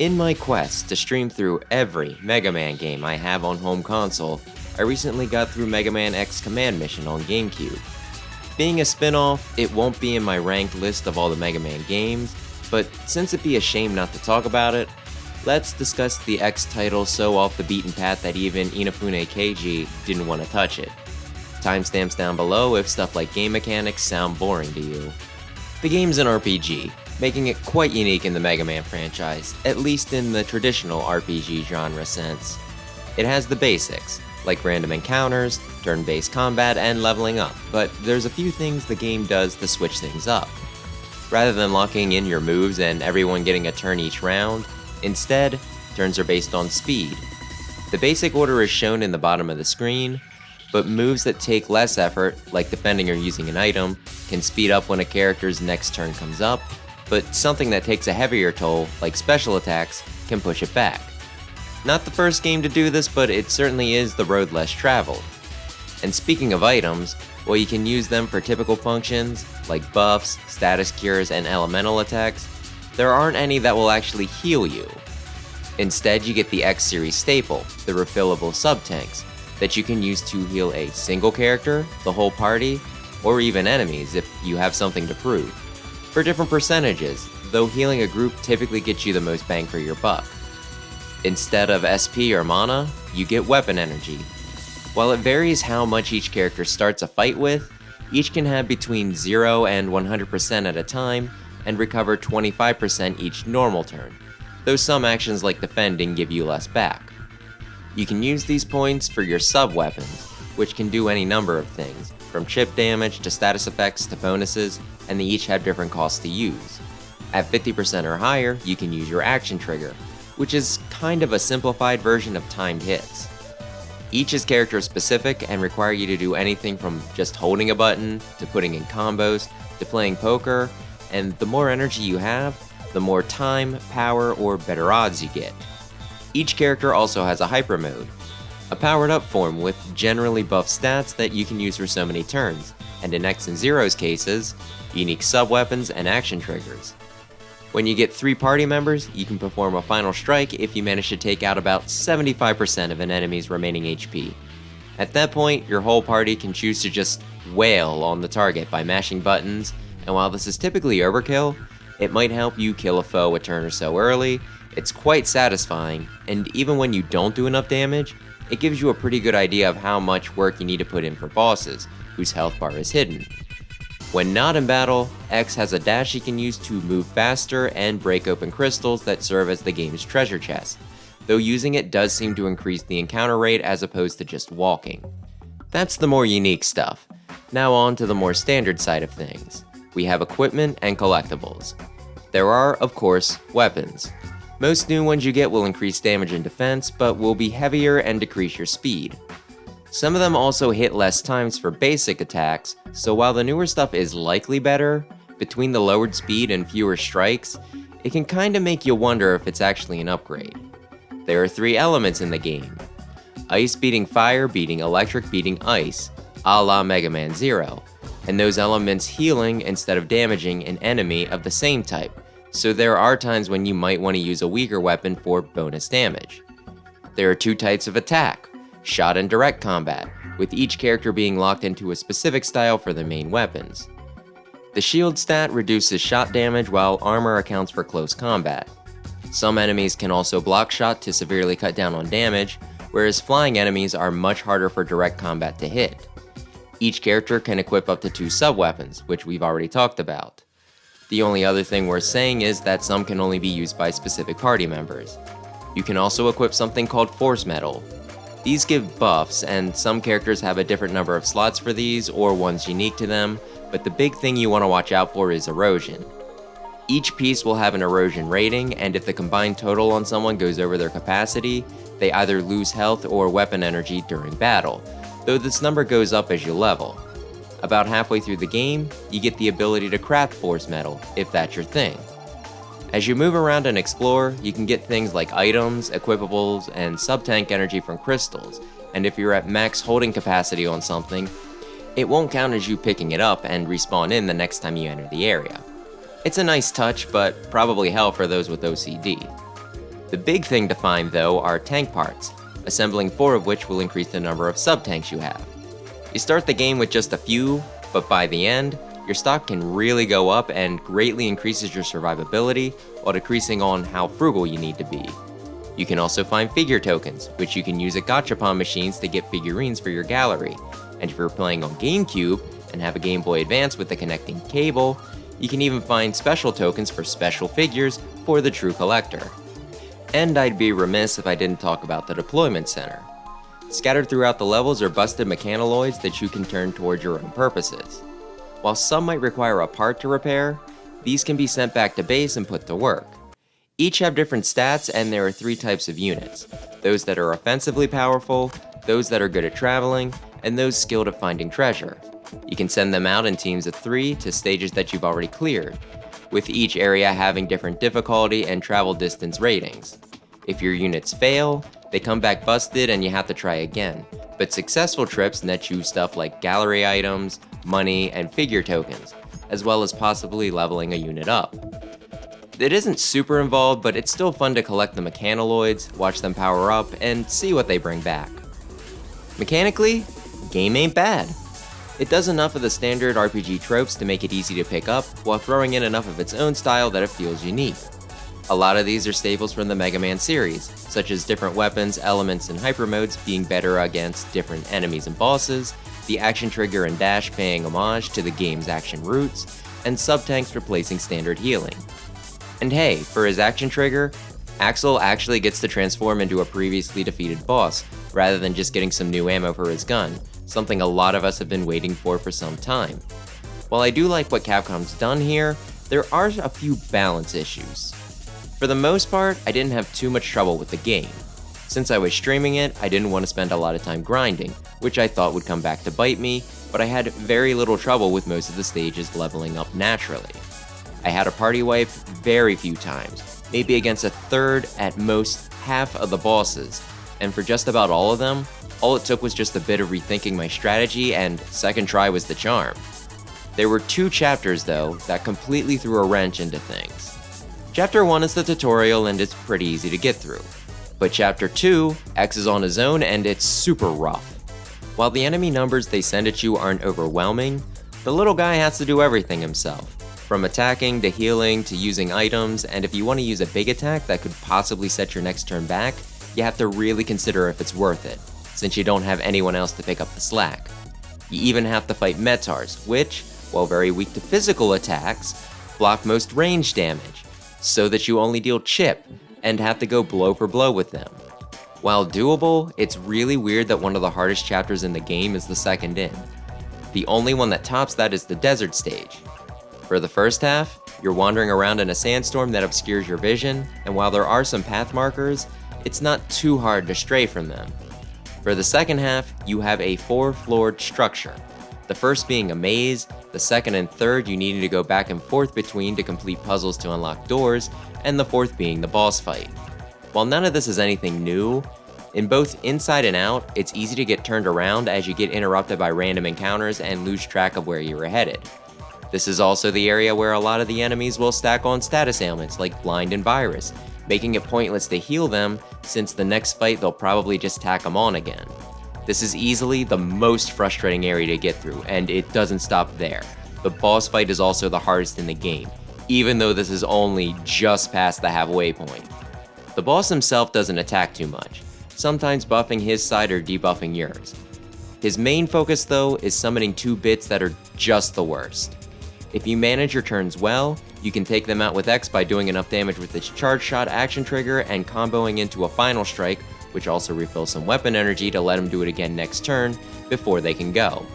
In my quest to stream through every Mega Man game I have on home console, I recently got through Mega Man X Command Mission on GameCube. Being a spin-off, it won't be in my ranked list of all the Mega Man games, but since it'd be a shame not to talk about it, let's discuss the X title so off the beaten path that even Inafune Keiji didn't want to touch it. Timestamps down below if stuff like game mechanics sound boring to you. The game's an RPG, making it quite unique in the Mega Man franchise, at least in the traditional RPG genre sense. It has the basics, like random encounters, turn-based combat, and leveling up, but there's a few things the game does to switch things up. Rather than locking in your moves and everyone getting a turn each round, instead, turns are based on speed. The basic order is shown in the bottom of the screen, but moves that take less effort, like defending or using an item, can speed up when a character's next turn comes up, but something that takes a heavier toll, like special attacks, can push it back. Not the first game to do this, but it certainly is the road less traveled. And speaking of items, while you can use them for typical functions, like buffs, status cures, and elemental attacks, there aren't any that will actually heal you. Instead, you get the X-Series staple, the refillable sub-tanks, that you can use to heal a single character, the whole party, or even enemies if you have something to prove. For different percentages, though healing a group typically gets you the most bang for your buck. Instead of SP or mana, you get weapon energy. While it varies how much each character starts a fight with, each can have between 0 and 100% at a time, and recover 25% each normal turn, though some actions like defending give you less back. You can use these points for your sub-weapons, which can do any number of things, from chip damage to status effects to bonuses, and they each have different costs to use. At 50% or higher, you can use your action trigger, which is kind of a simplified version of timed hits. Each is character specific and require you to do anything from just holding a button, to putting in combos, to playing poker, and the more energy you have, the more time, power, or better odds you get. Each character also has a hyper mode, a powered up form with generally buffed stats that you can use for so many turns, and in X and Zero's cases, unique sub-weapons and action triggers. When you get 3 party members, you can perform a final strike if you manage to take out about 75% of an enemy's remaining HP. At that point, your whole party can choose to just wail on the target by mashing buttons, and while this is typically overkill, it might help you kill a foe a turn or so early. It's quite satisfying, and even when you don't do enough damage, it gives you a pretty good idea of how much work you need to put in for bosses, whose health bar is hidden. When not in battle, X has a dash you can use to move faster and break open crystals that serve as the game's treasure chest, though using it does seem to increase the encounter rate as opposed to just walking. That's the more unique stuff. Now on to the more standard side of things. We have equipment and collectibles. There are, of course, weapons. Most new ones you get will increase damage and defense, but will be heavier and decrease your speed. Some of them also hit less times for basic attacks, so while the newer stuff is likely better, between the lowered speed and fewer strikes, it can kinda make you wonder if it's actually an upgrade. There are 3 elements in the game. Ice beating fire beating electric beating ice, a la Mega Man Zero, and those elements healing instead of damaging an enemy of the same type. So there are times when you might want to use a weaker weapon for bonus damage. There are 2 types of attack, shot and direct combat, with each character being locked into a specific style for their main weapons. The shield stat reduces shot damage while armor accounts for close combat. Some enemies can also block shot to severely cut down on damage, whereas flying enemies are much harder for direct combat to hit. Each character can equip up to 2 sub-weapons, which we've already talked about. The only other thing worth saying is that some can only be used by specific party members. You can also equip something called Force Metal. These give buffs, and some characters have a different number of slots for these, or ones unique to them, but the big thing you want to watch out for is erosion. Each piece will have an erosion rating, and if the combined total on someone goes over their capacity, they either lose health or weapon energy during battle, though this number goes up as you level. About halfway through the game, you get the ability to craft Force Metal, if that's your thing. As you move around and explore, you can get things like items, equipables, and sub-tank energy from crystals, and if you're at max holding capacity on something, it won't count as you picking it up and respawn in the next time you enter the area. It's a nice touch, but probably hell for those with OCD. The big thing to find though are tank parts, assembling 4 of which will increase the number of sub-tanks you have. You start the game with just a few, but by the end, your stock can really go up and greatly increases your survivability while decreasing on how frugal you need to be. You can also find figure tokens, which you can use at gachapon machines to get figurines for your gallery, and if you're playing on GameCube and have a Game Boy Advance with a connecting cable, you can even find special tokens for special figures for the true collector. And I'd be remiss if I didn't talk about the deployment center. Scattered throughout the levels are busted mechaniloids that you can turn toward your own purposes. While some might require a part to repair, these can be sent back to base and put to work. Each have different stats, and there are 3 types of units: those that are offensively powerful, those that are good at traveling, and those skilled at finding treasure. You can send them out in teams of 3 to stages that you've already cleared, with each area having different difficulty and travel distance ratings. If your units fail, they come back busted and you have to try again, but successful trips net you stuff like gallery items, money, and figure tokens, as well as possibly leveling a unit up. It isn't super involved, but it's still fun to collect the mechaniloids, watch them power up, and see what they bring back. Mechanically, the game ain't bad. It does enough of the standard RPG tropes to make it easy to pick up, while throwing in enough of its own style that it feels unique. A lot of these are staples from the Mega Man series, such as different weapons, elements, and hyper modes being better against different enemies and bosses, the action trigger and dash paying homage to the game's action roots, and sub-tanks replacing standard healing. And hey, for his action trigger, Axel actually gets to transform into a previously defeated boss, rather than just getting some new ammo for his gun, something a lot of us have been waiting for some time. While I do like what Capcom's done here, there are a few balance issues. For the most part, I didn't have too much trouble with the game. Since I was streaming it, I didn't want to spend a lot of time grinding, which I thought would come back to bite me, but I had very little trouble with most of the stages leveling up naturally. I had a party wipe very few times, maybe against a third, at most half of the bosses, and for just about all of them, all it took was just a bit of rethinking my strategy, and second try was the charm. There were 2 chapters though that completely threw a wrench into things. Chapter 1 is the tutorial and it's pretty easy to get through, but Chapter 2, X is on his own and it's super rough. While the enemy numbers they send at you aren't overwhelming, the little guy has to do everything himself. From attacking to healing to using items, and if you want to use a big attack that could possibly set your next turn back, you have to really consider if it's worth it, since you don't have anyone else to pick up the slack. You even have to fight Metars, which, while very weak to physical attacks, block most range damage, so that you only deal chip, and have to go blow for blow with them. While doable, it's really weird that one of the hardest chapters in the game is the second in. The only one that tops that is the desert stage. For the first half, you're wandering around in a sandstorm that obscures your vision, and while there are some path markers, it's not too hard to stray from them. For the second half, you have a 4-floored structure. The first being a maze, the second and third you needing to go back and forth between to complete puzzles to unlock doors, and the fourth being the boss fight. While none of this is anything new, in both Inside and Out, it's easy to get turned around as you get interrupted by random encounters and lose track of where you were headed. This is also the area where a lot of the enemies will stack on status ailments like Blind and Virus, making it pointless to heal them since the next fight they'll probably just tack them on again. This is easily the most frustrating area to get through, and it doesn't stop there. The boss fight is also the hardest in the game, even though this is only just past the halfway point. The boss himself doesn't attack too much, sometimes buffing his side or debuffing yours. His main focus though is summoning 2 bits that are just the worst. If you manage your turns well, you can take them out with X by doing enough damage with its charge shot action trigger and comboing into a final strike, which also refills some weapon energy to let them do it again next turn before they can go.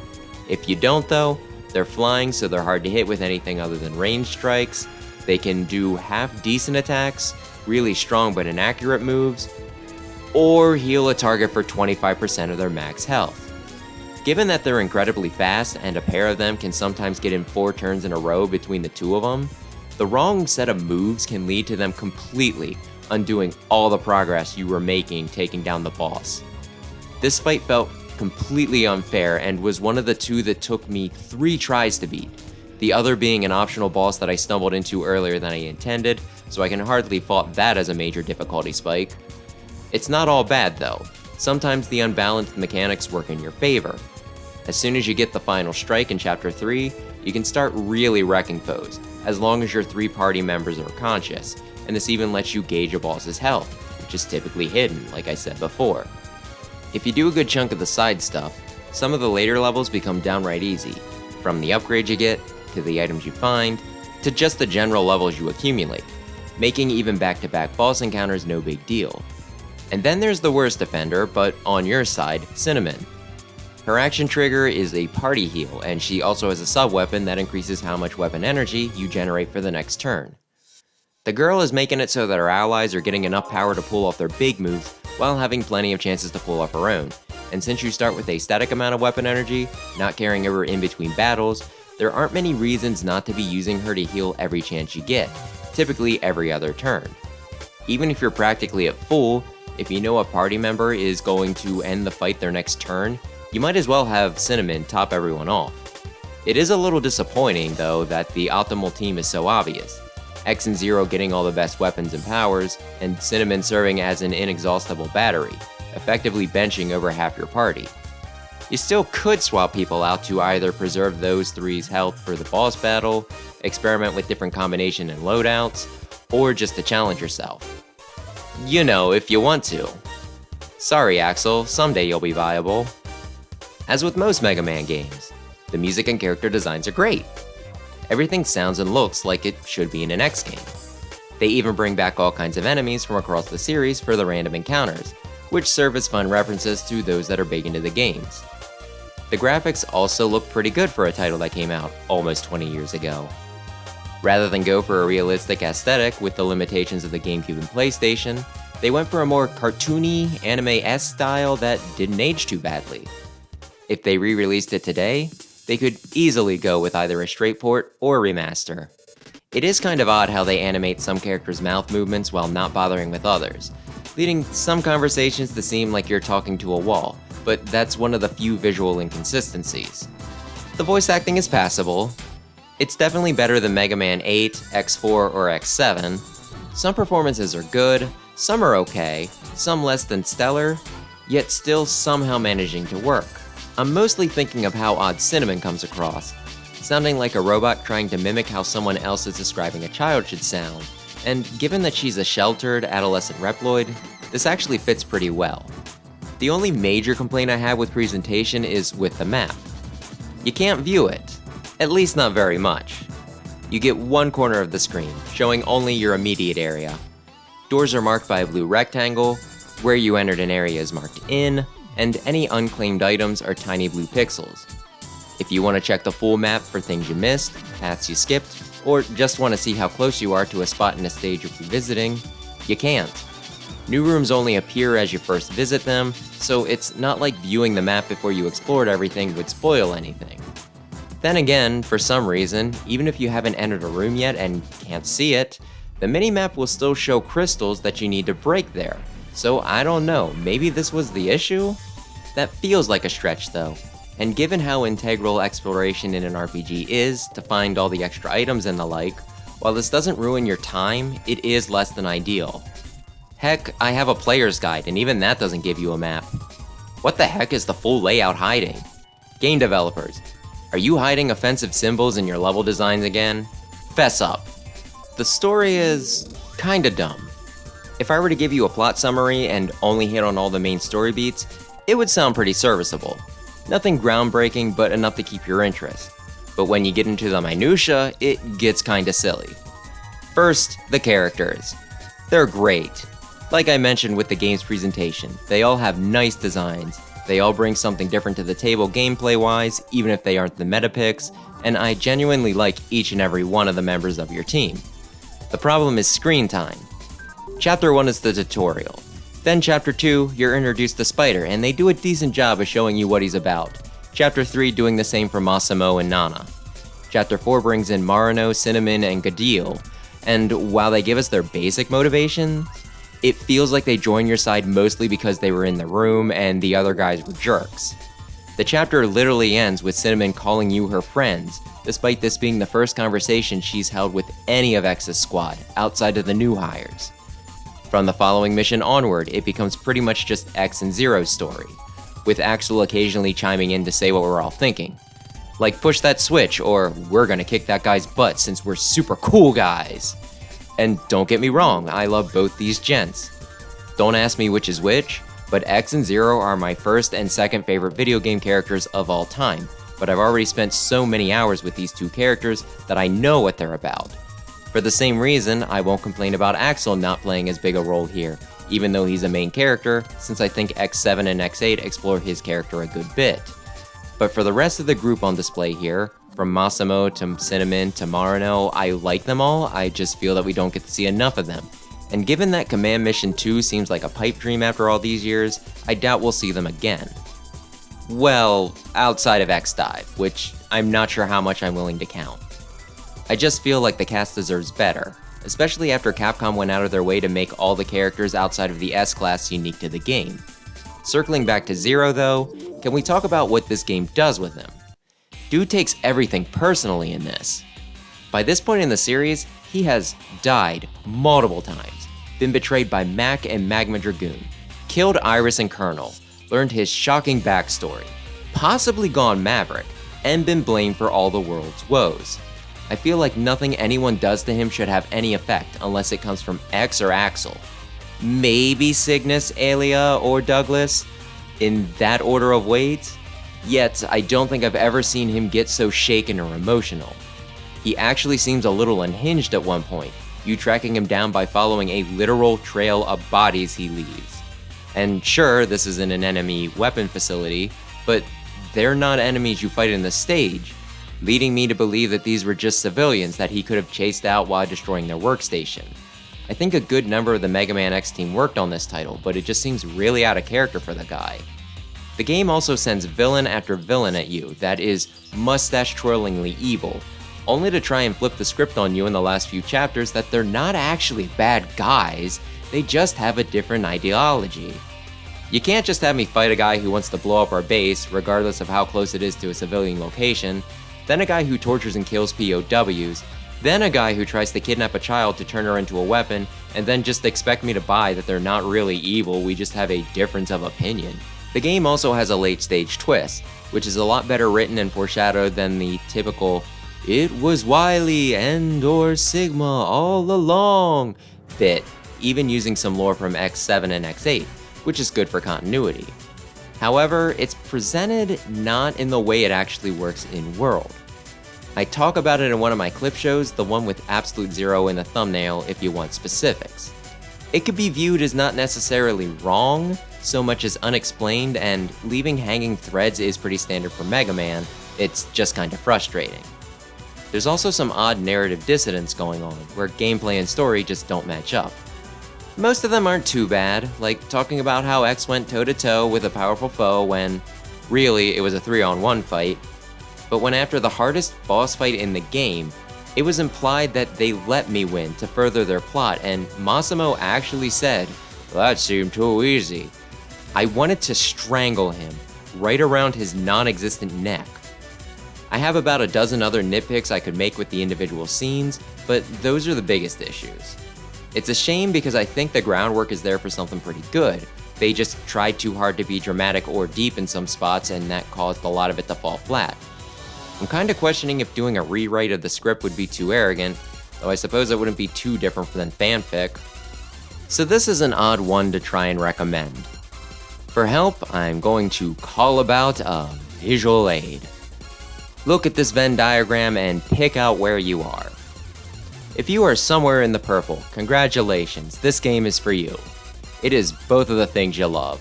If you don't though, they're flying so they're hard to hit with anything other than ranged strikes, they can do half decent attacks, really strong but inaccurate moves, or heal a target for 25% of their max health. Given that they're incredibly fast and a pair of them can sometimes get in 4 turns in a row between the 2 of them, the wrong set of moves can lead to them completely undoing all the progress you were making taking down the boss. This fight felt completely unfair and was one of the 2 that took me 3 tries to beat, the other being an optional boss that I stumbled into earlier than I intended, so I can hardly fault that as a major difficulty spike. It's not all bad though. Sometimes the unbalanced mechanics work in your favor. As soon as you get the final strike in Chapter 3, you can start really wrecking foes, as long as your 3 party members are conscious, and this even lets you gauge a boss's health, which is typically hidden, like I said before. If you do a good chunk of the side stuff, some of the later levels become downright easy, from the upgrades you get, to the items you find, to just the general levels you accumulate, making even back-to-back boss encounters no big deal. And then there's the worst offender, but on your side, Cinnamon. Her action trigger is a party heal, and she also has a sub-weapon that increases how much weapon energy you generate for the next turn. The girl is making it so that her allies are getting enough power to pull off their big moves, while having plenty of chances to pull off her own. And since you start with a static amount of weapon energy, not carrying over in between battles, there aren't many reasons not to be using her to heal every chance you get, typically every other turn. Even if you're practically at full, if you know a party member is going to end the fight their next turn, you might as well have Cinnamon top everyone off. It is a little disappointing, though, that the optimal team is so obvious. X and Zero getting all the best weapons and powers, and Cinnamon serving as an inexhaustible battery, effectively benching over half your party. You still could swap people out to either preserve those 3's health for the boss battle, experiment with different combination and loadouts, or just to challenge yourself. You know, if you want to. Sorry Axel, someday you'll be viable. As with most Mega Man games, the music and character designs are great. Everything sounds and looks like it should be in an X game. They even bring back all kinds of enemies from across the series for the random encounters, which serve as fun references to those that are big into the games. The graphics also look pretty good for a title that came out almost 20 years ago. Rather than go for a realistic aesthetic with the limitations of the GameCube and PlayStation, they went for a more cartoony, anime-esque style that didn't age too badly. If they re-released it today, they could easily go with either a straight port or remaster. It is kind of odd how they animate some characters' mouth movements while not bothering with others, leading some conversations to seem like you're talking to a wall, but that's one of the few visual inconsistencies. The voice acting is passable. It's definitely better than Mega Man 8, X4, or X7. Some performances are good, some are okay, some less than stellar, yet still somehow managing to work. I'm mostly thinking of how odd Cinnamon comes across, sounding like a robot trying to mimic how someone else is describing a child should sound, and given that she's a sheltered, adolescent Reploid, this actually fits pretty well. The only major complaint I have with presentation is with the map. You can't view it, at least not very much. You get one corner of the screen, showing only your immediate area. Doors are marked by a blue rectangle, where you entered an area is marked in, and any unclaimed items are tiny blue pixels. If you want to check the full map for things you missed, paths you skipped, or just want to see how close you are to a spot in a stage you're revisiting, you can't. New rooms only appear as you first visit them, so it's not like viewing the map before you explored everything would spoil anything. Then again, for some reason, even if you haven't entered a room yet and can't see it, the minimap will still show crystals that you need to break there. So I don't know, maybe this was the issue? That feels like a stretch though, and given how integral exploration in an RPG is to find all the extra items and the like, while this doesn't ruin your time, it is less than ideal. Heck, I have a player's guide and even that doesn't give you a map. What the heck is the full layout hiding? Game developers, are you hiding offensive symbols in your level designs again? Fess up. The story is kinda dumb. If I were to give you a plot summary and only hit on all the main story beats, it would sound pretty serviceable. Nothing groundbreaking, but enough to keep your interest. But when you get into the minutia, it gets kinda silly. First, the characters. They're great. Like I mentioned with the game's presentation, they all have nice designs, they all bring something different to the table gameplay-wise, even if they aren't the meta picks, and I genuinely like each and every one of the members of your team. The problem is screen time. Chapter 1 is the tutorial. Then Chapter 2, you're introduced to Spider, and they do a decent job of showing you what he's about. Chapter 3 doing the same for Massimo and Nana. Chapter 4 brings in Marino, Cinnamon, and Gadil, and while they give us their basic motivations, it feels like they join your side mostly because they were in the room and the other guys were jerks. The chapter literally ends with Cinnamon calling you her friends, despite this being the first conversation she's held with any of X's squad, outside of the new hires. From the following mission onward, it becomes pretty much just X and Zero's story, with Axel occasionally chiming in to say what we're all thinking. Like, push that switch, or we're gonna kick that guy's butt since we're super cool guys. And don't get me wrong, I love both these gents. Don't ask me which is which, but X and Zero are my first and second favorite video game characters of all time, but I've already spent so many hours with these two characters that I know what they're about. For the same reason, I won't complain about Axel not playing as big a role here, even though he's a main character, since I think X7 and X8 explore his character a good bit. But for the rest of the group on display here, from Massimo to Cinnamon to Marino, I like them all, I just feel that we don't get to see enough of them. And given that Command Mission 2 seems like a pipe dream after all these years, I doubt we'll see them again. Well, outside of X-Dive, which I'm not sure how much I'm willing to count. I just feel like the cast deserves better, especially after Capcom went out of their way to make all the characters outside of the S-Class unique to the game. Circling back to Zero though, can we talk about what this game does with him? Dude takes everything personally in this. By this point in the series, he has died multiple times, been betrayed by Mac and Magma Dragoon, killed Iris and Colonel, learned his shocking backstory, possibly gone Maverick, and been blamed for all the world's woes. I feel like nothing anyone does to him should have any effect unless it comes from X or Axel. Maybe Cygnus, Alia, or Douglas, in that order of weight. Yet, I don't think I've ever seen him get so shaken or emotional. He actually seems a little unhinged at one point, you tracking him down by following a literal trail of bodies he leaves. And sure, this isn't an enemy weapon facility, but they're not enemies you fight in the stage, leading me to believe that these were just civilians that he could have chased out while destroying their workstation. I think a good number of the Mega Man X team worked on this title, but it just seems really out of character for the guy. The game also sends villain after villain at you that is mustache-twirlingly evil, only to try and flip the script on you in the last few chapters that they're not actually bad guys, they just have a different ideology. You can't just have me fight a guy who wants to blow up our base, regardless of how close it is to a civilian location, then a guy who tortures and kills POWs, then a guy who tries to kidnap a child to turn her into a weapon, and then just expect me to buy that they're not really evil, we just have a difference of opinion. The game also has a late stage twist, which is a lot better written and foreshadowed than the typical "it was Wily and or Sigma all along" bit, even using some lore from X7 and X8, which is good for continuity. However, it's presented not in the way it actually works in world. I talk about it in one of my clip shows, the one with Absolute Zero in the thumbnail if you want specifics. It could be viewed as not necessarily wrong, so much as unexplained, and leaving hanging threads is pretty standard for Mega Man, it's just kinda frustrating. There's also some odd narrative dissonance going on, where gameplay and story just don't match up. Most of them aren't too bad, like talking about how X went toe-to-toe with a powerful foe when, really, it was a 3-on-1 fight. But when after the hardest boss fight in the game, it was implied that they let me win to further their plot, and Massimo actually said, "That seemed too easy." I wanted to strangle him, right around his non-existent neck. I have about a dozen other nitpicks I could make with the individual scenes, but those are the biggest issues. It's a shame because I think the groundwork is there for something pretty good. They just tried too hard to be dramatic or deep in some spots, and that caused a lot of it to fall flat. I'm kinda questioning if doing a rewrite of the script would be too arrogant, though I suppose it wouldn't be too different than fanfic. So this is an odd one to try and recommend. For help, I'm going to call about a visual aid. Look at this Venn diagram and pick out where you are. If you are somewhere in the purple, congratulations, this game is for you. It is both of the things you love.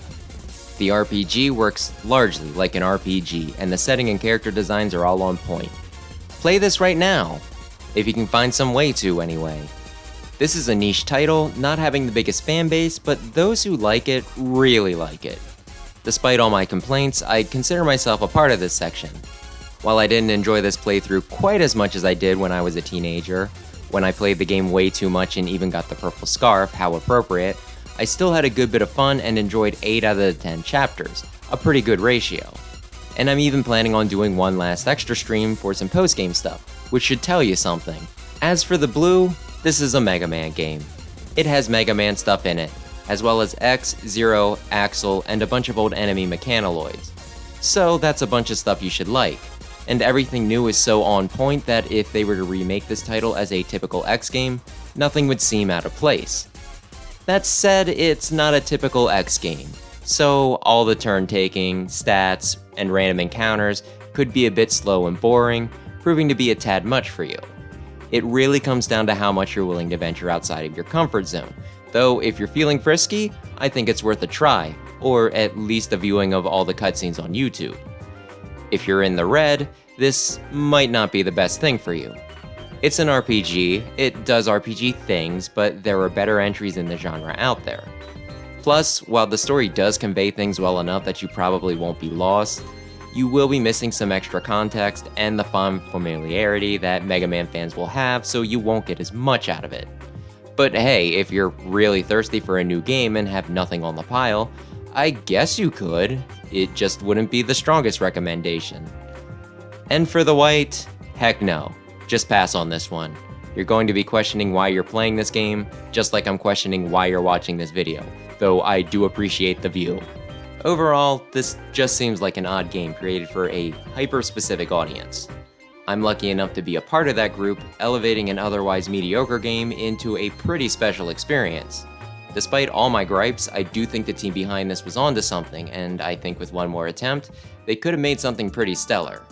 The RPG works largely like an RPG, and the setting and character designs are all on point. Play this right now, if you can find some way to anyway. This is a niche title, not having the biggest fan base, but those who like it really like it. Despite all my complaints, I consider myself a part of this section. While I didn't enjoy this playthrough quite as much as I did when I was a teenager, when I played the game way too much and even got the purple scarf, how appropriate, I still had a good bit of fun and enjoyed 8 out of the 10 chapters, a pretty good ratio. And I'm even planning on doing one last extra stream for some post-game stuff, which should tell you something. As for the blue, this is a Mega Man game. It has Mega Man stuff in it, as well as X, Zero, Axel, and a bunch of old enemy mechanoloids. So that's a bunch of stuff you should like. And everything new is so on point that if they were to remake this title as a typical X game, nothing would seem out of place. That said, it's not a typical X game, so all the turn-taking, stats, and random encounters could be a bit slow and boring, proving to be a tad much for you. It really comes down to how much you're willing to venture outside of your comfort zone, though if you're feeling frisky, I think it's worth a try, or at least a viewing of all the cutscenes on YouTube. If you're in the red, this might not be the best thing for you. It's an RPG, it does RPG things, but there are better entries in the genre out there. Plus, while the story does convey things well enough that you probably won't be lost, you will be missing some extra context and the fun familiarity that Mega Man fans will have, so you won't get as much out of it. But hey, if you're really thirsty for a new game and have nothing on the pile, I guess you could. It just wouldn't be the strongest recommendation. And for the white, heck no. Just pass on this one. You're going to be questioning why you're playing this game, just like I'm questioning why you're watching this video, though I do appreciate the view. Overall, this just seems like an odd game created for a hyper-specific audience. I'm lucky enough to be a part of that group, elevating an otherwise mediocre game into a pretty special experience. Despite all my gripes, I do think the team behind this was onto something, and I think with one more attempt, they could have made something pretty stellar.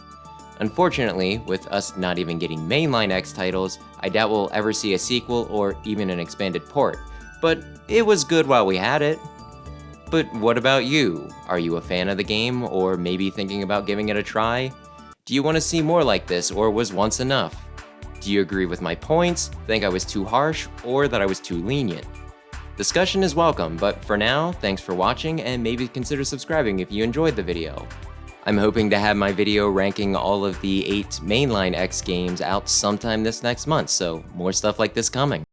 Unfortunately, with us not even getting mainline X titles, I doubt we'll ever see a sequel or even an expanded port, but it was good while we had it. But what about you? Are you a fan of the game, or maybe thinking about giving it a try? Do you want to see more like this, or was once enough? Do you agree with my points, think I was too harsh, or that I was too lenient? Discussion is welcome, but for now, thanks for watching and maybe consider subscribing if you enjoyed the video. I'm hoping to have my video ranking all of the 8 mainline X games out sometime this next month, so more stuff like this coming.